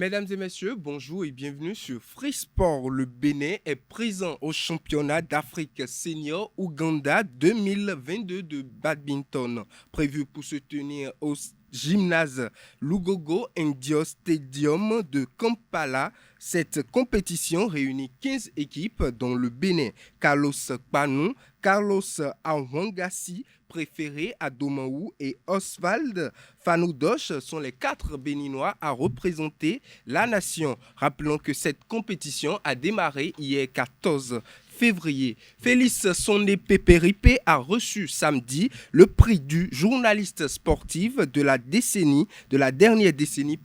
Mesdames et messieurs, bonjour et bienvenue sur Free Sport. Le Bénin est présent au championnat d'Afrique senior Ouganda 2022 de badminton, prévu pour se tenir au gymnase Lugogo Indio Stadium de Kampala. Cette compétition réunit 15 équipes dont le Bénin, Carlos Kpanou, Carlos Awangassi, préféré à Domaou et Oswald Fanoudoche sont les 4 Béninois à représenter la nation. Rappelons que cette compétition a démarré hier 14 février. Félix Sondé Pépéripé a reçu samedi le prix du journaliste sportif de la dernière décennie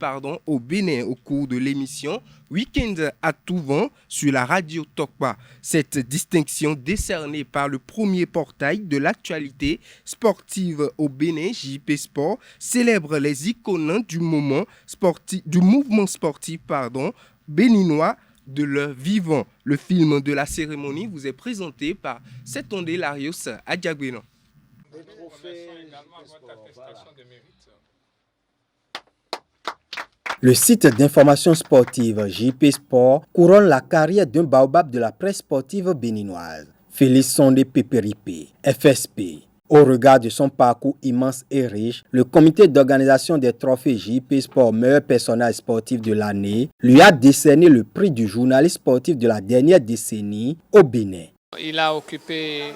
au Bénin au cours de l'émission Week-end à tout vent sur la radio Tokpa. Cette distinction décernée par le premier portail de l'actualité sportive au Bénin, JP Sport, célèbre les icônes du mouvement sportif béninois de leur vivant. Le film de la cérémonie vous est présenté par Setonde Larios Adjagweno. Le site d'information sportive JP Sport couronne la carrière d'un baobab de la presse sportive béninoise, Félix Sondé Pépéripé, FSP. Au regard de son parcours immense et riche, le comité d'organisation des trophées JP Sport meilleur personnage sportif de l'année lui a décerné le prix du journaliste sportif de la dernière décennie au Bénin. Il a occupé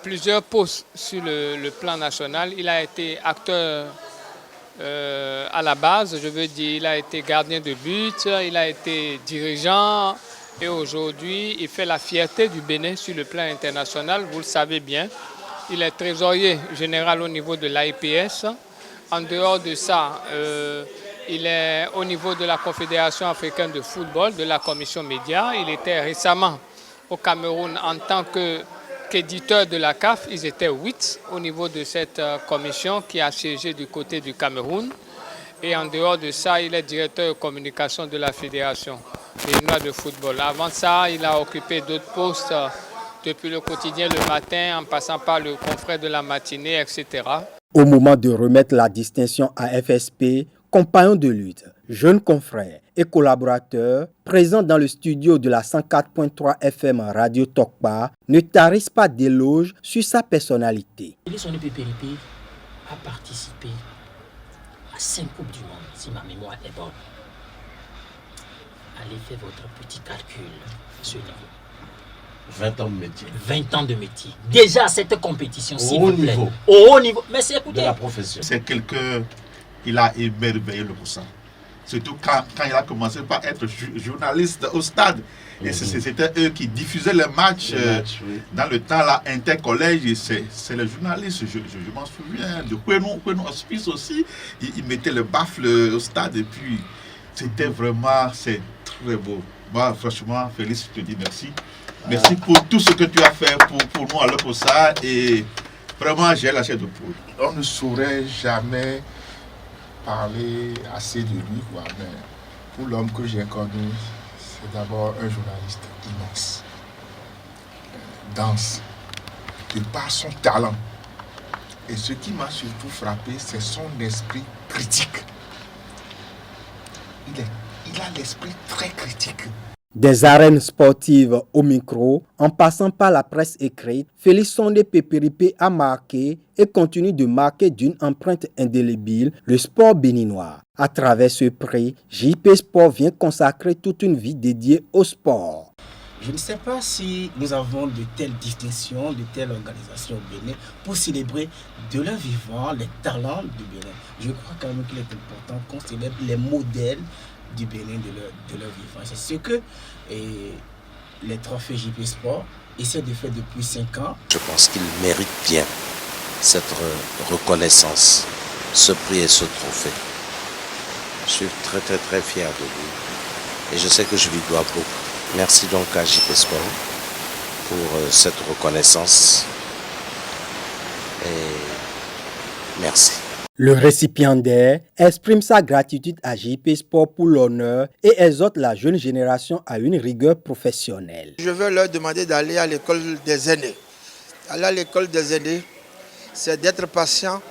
plusieurs postes sur le plan national. Il a été acteur à la base, je veux dire, il a été gardien de but, il a été dirigeant et aujourd'hui il fait la fierté du Bénin sur le plan international, vous le savez bien. Il est trésorier général au niveau de l'AIPS. En dehors de ça, il est au niveau de la Confédération africaine de football, de la commission média. Il était récemment au Cameroun en tant qu'éditeur de la CAF. Ils étaient 8 au niveau de cette commission qui a siégé du côté du Cameroun. Et en dehors de ça, il est directeur de communication de la Fédération béninoise de football. Avant ça, il a occupé d'autres postes depuis le quotidien le matin, en passant par le confrère de la matinée, etc. Au moment de remettre la distinction à FSP, compagnon de lutte, jeune confrère et collaborateur, présent dans le studio de la 104.3 FM Radio Tokpa, ne tarisse pas d'éloges sur sa personnalité. Félix Sondé Pépéripé a participé à 5 Coupes du Monde, si ma mémoire est bonne. Allez faire votre petit calcul à ce niveau. 20 ans de métier. 20 ans de métier. Déjà, cette compétition, s'il Au vous plaît. niveau. Au haut niveau. Mais c'est écoutez. De la profession. C'est quelqu'un, il a émerveillé le Moussa. Surtout quand il a commencé par être journaliste au stade. Et c'était eux qui diffusaient les matchs, oui. Dans le temps là, intercollège. C'est les journalistes, je m'en souviens, de Kwenou Hospice aussi. Ils mettaient le baffle au stade et puis c'était vraiment, c'est très beau. Moi, franchement, Félix, je te dis merci. Merci pour tout ce que tu as fait pour nous à l'Oposa et vraiment j'ai la chair de poule. On ne saurait jamais parler assez de lui, quoi. Mais pour l'homme que j'ai connu, c'est d'abord un journaliste immense, dense, de par son talent. Et ce qui m'a surtout frappé, c'est son esprit critique. Il a l'esprit très critique. Des arènes sportives au micro, en passant par la presse écrite, Félix Sondé Pépéripé a marqué et continue de marquer d'une empreinte indélébile le sport béninois. À travers ce prix, JP Sport vient consacrer toute une vie dédiée au sport. Je ne sais pas si nous avons de telles distinctions, de telles organisations au Bénin pour célébrer de leur vivant les talents du Bénin. Je crois quand même qu'il est important qu'on célèbre les modèles du Bénin de leur vivant. C'est ce que les trophées JP Sport essaient de faire depuis 5 ans. Je pense qu'il mérite bien cette reconnaissance, ce prix et ce trophée. Je suis très très très fier de lui et je sais que je lui dois beaucoup. Merci donc à JP Sport pour cette reconnaissance et merci. Le récipiendaire exprime sa gratitude à JP Sport pour l'honneur et exhorte la jeune génération à une rigueur professionnelle. Je veux leur demander d'aller à l'école des aînés. Aller à l'école des aînés, c'est d'être patient,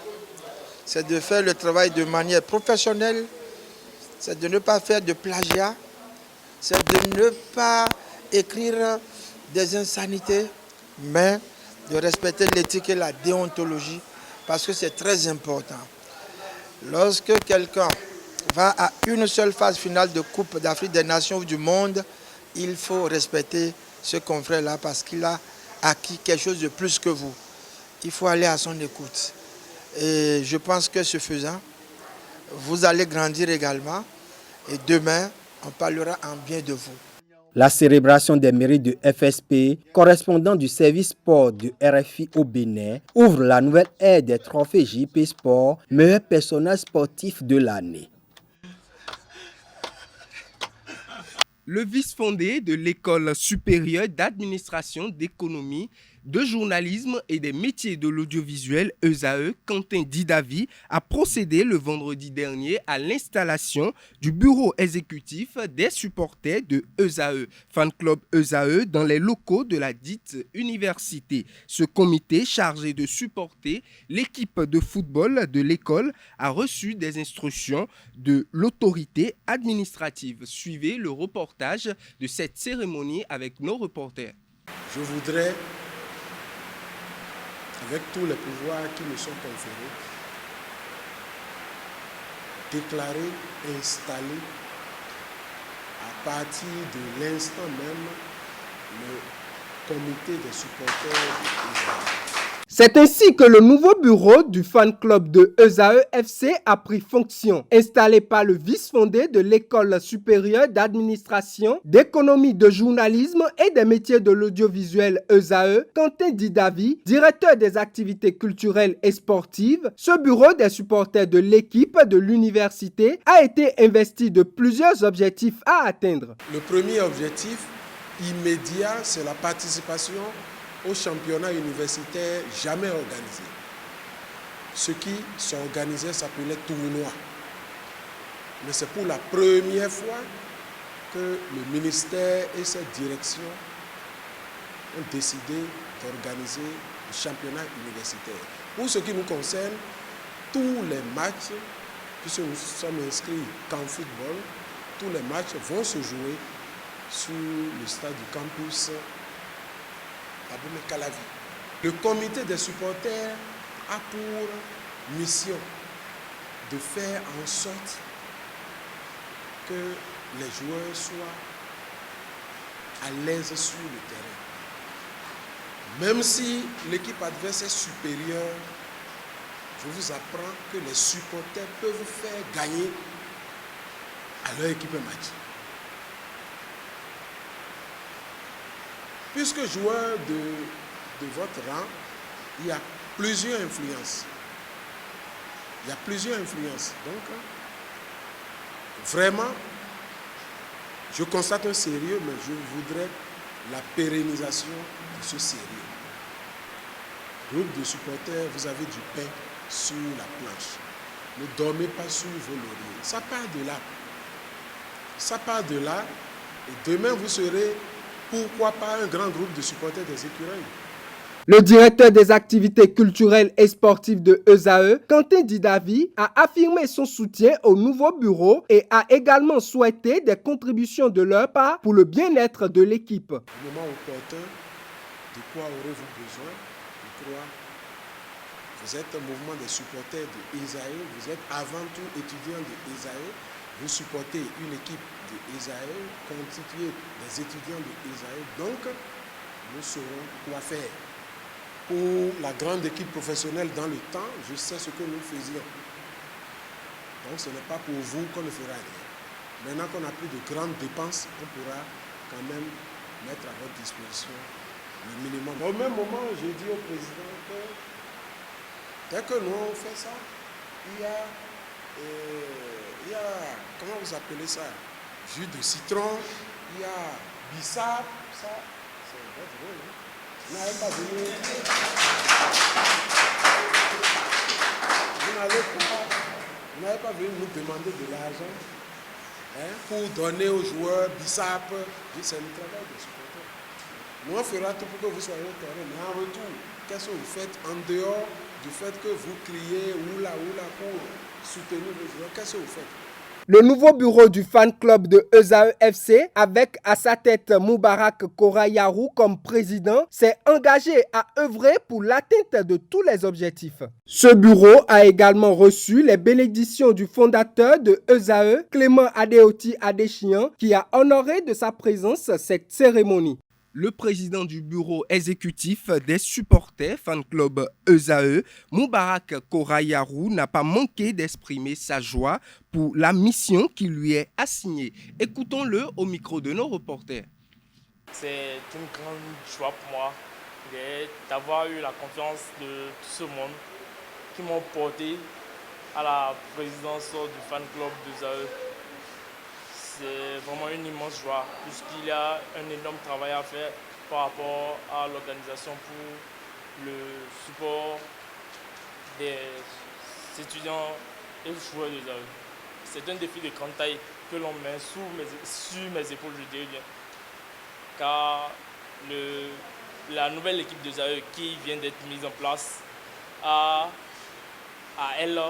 c'est de faire le travail de manière professionnelle, c'est de ne pas faire de plagiat, c'est de ne pas écrire des insanités, mais de respecter l'éthique et la déontologie, parce que c'est très important. Lorsque quelqu'un va à une seule phase finale de Coupe d'Afrique des Nations du monde, il faut respecter ce confrère-là parce qu'il a acquis quelque chose de plus que vous. Il faut aller à son écoute. Et je pense que ce faisant, vous allez grandir également. Et demain, on parlera en bien de vous. La célébration des mérites de FSP, correspondant du service sport du RFI au Bénin, ouvre la nouvelle ère des trophées JP Sport, meilleur personnage sportif de l'année. Le vice-fondé de l'École supérieure d'administration, d'économie, de journalisme et des métiers de l'audiovisuel ESAE, Quentin Didavi, a procédé le vendredi dernier à l'installation du bureau exécutif des supporters de ESAE, Fan Club ESAE, dans les locaux de la dite université. Ce comité chargé de supporter l'équipe de football de l'école a reçu des instructions de l'autorité administrative. Suivez le reportage de cette cérémonie avec nos reporters. Je voudrais, avec tous les pouvoirs qui me sont conférés, déclarer, installer à partir de l'instant même le comité des supporters de C'est ainsi que le nouveau bureau du fan club de ESAE FC a pris fonction. Installé par le vice-fondé de l'École supérieure d'administration, d'économie, de journalisme et des métiers de l'audiovisuel ESAE, Quentin Didavi, directeur des activités culturelles et sportives, ce bureau des supporters de l'équipe de l'université a été investi de plusieurs objectifs à atteindre. Le premier objectif immédiat, c'est la participation au championnat universitaire jamais organisé. Ce qui s'organisait s'appelait tournoi. Mais c'est pour la première fois que le ministère et sa direction ont décidé d'organiser le championnat universitaire. Pour ce qui nous concerne, tous les matchs, puisque nous sommes inscrits qu'en football, tous les matchs vont se jouer sur le stade du campus Calavi. Le comité des supporters a pour mission de faire en sorte que les joueurs soient à l'aise sur le terrain. Même si l'équipe adverse est supérieure, je vous apprends que les supporters peuvent faire gagner à leur équipe un match. Puisque joueur de votre rang, il y a plusieurs influences. Donc, vraiment, je constate un sérieux, mais je voudrais la pérennisation de ce sérieux. Groupe de supporters, vous avez du pain sur la planche. Ne dormez pas sur vos lauriers. Ça part de là. Et demain, vous serez... Pourquoi pas un grand groupe de supporters des écureuils? Le directeur des activités culturelles et sportives de ESAE, Quentin Didavi, a affirmé son soutien au nouveau bureau et a également souhaité des contributions de leur part pour le bien-être de l'équipe. Au moment opportun, de quoi aurez-vous besoin? Je crois vous êtes un mouvement des supporters de ESAE, vous êtes avant tout étudiants de ESAE. Vous supportez une équipe de ESAE constituée des étudiants de ESAE, donc nous saurons quoi faire. Pour la grande équipe professionnelle dans le temps, je sais ce que nous faisions. Donc ce n'est pas pour vous qu'on ne fera rien. Maintenant qu'on n'a plus de grandes dépenses, on pourra quand même mettre à votre disposition le minimum. Au même moment, j'ai dit au président que dès que nous on fait ça, il y a, comment vous appelez ça? Jus de citron, il y a bissap, ça, c'est votre rôle. Hein? Vous n'allez pas venir. Vous n'allez pas venir nous demander de l'argent pour donner aux joueurs bissap. C'est le travail des supporters. Nous on fera tout pour que vous soyez au terrain, mais en retour, qu'est-ce que vous faites en dehors du fait que vous criez oula oula pour soutenir les joueurs? Qu'est-ce que vous faites? Le nouveau bureau du fan club de Ezae FC, avec à sa tête Moubarak Korayarou comme président, s'est engagé à œuvrer pour l'atteinte de tous les objectifs. Ce bureau a également reçu les bénédictions du fondateur de Ezae, Clément Adeoti Adéchian, qui a honoré de sa présence cette cérémonie. Le président du bureau exécutif des supporters fan club Ezae, Moubarak Korayarou, n'a pas manqué d'exprimer sa joie pour la mission qui lui est assignée. Écoutons-le au micro de nos reporters. C'est une grande joie pour moi d'avoir eu la confiance de tout ce monde qui m'ont porté à la présidence du fan club d'Ezae. C'est vraiment une immense joie puisqu'il y a un énorme travail à faire par rapport à l'organisation pour le support des étudiants et joueurs de Ezae. C'est un défi de grande taille que l'on met sur mes épaules, je dirais bien. Car la nouvelle équipe d'Ezae qui vient d'être mise en place a à elle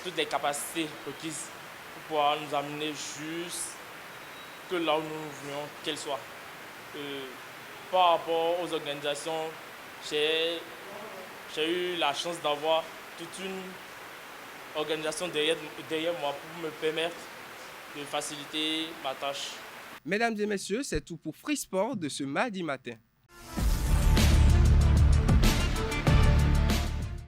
toutes les capacités requises pour pouvoir nous amener jusque là où nous voulions qu'elle soit. Par rapport aux organisations, j'ai eu la chance d'avoir toute une organisation derrière moi pour me permettre de faciliter ma tâche. Mesdames et messieurs, c'est tout pour Free Sport de ce mardi matin.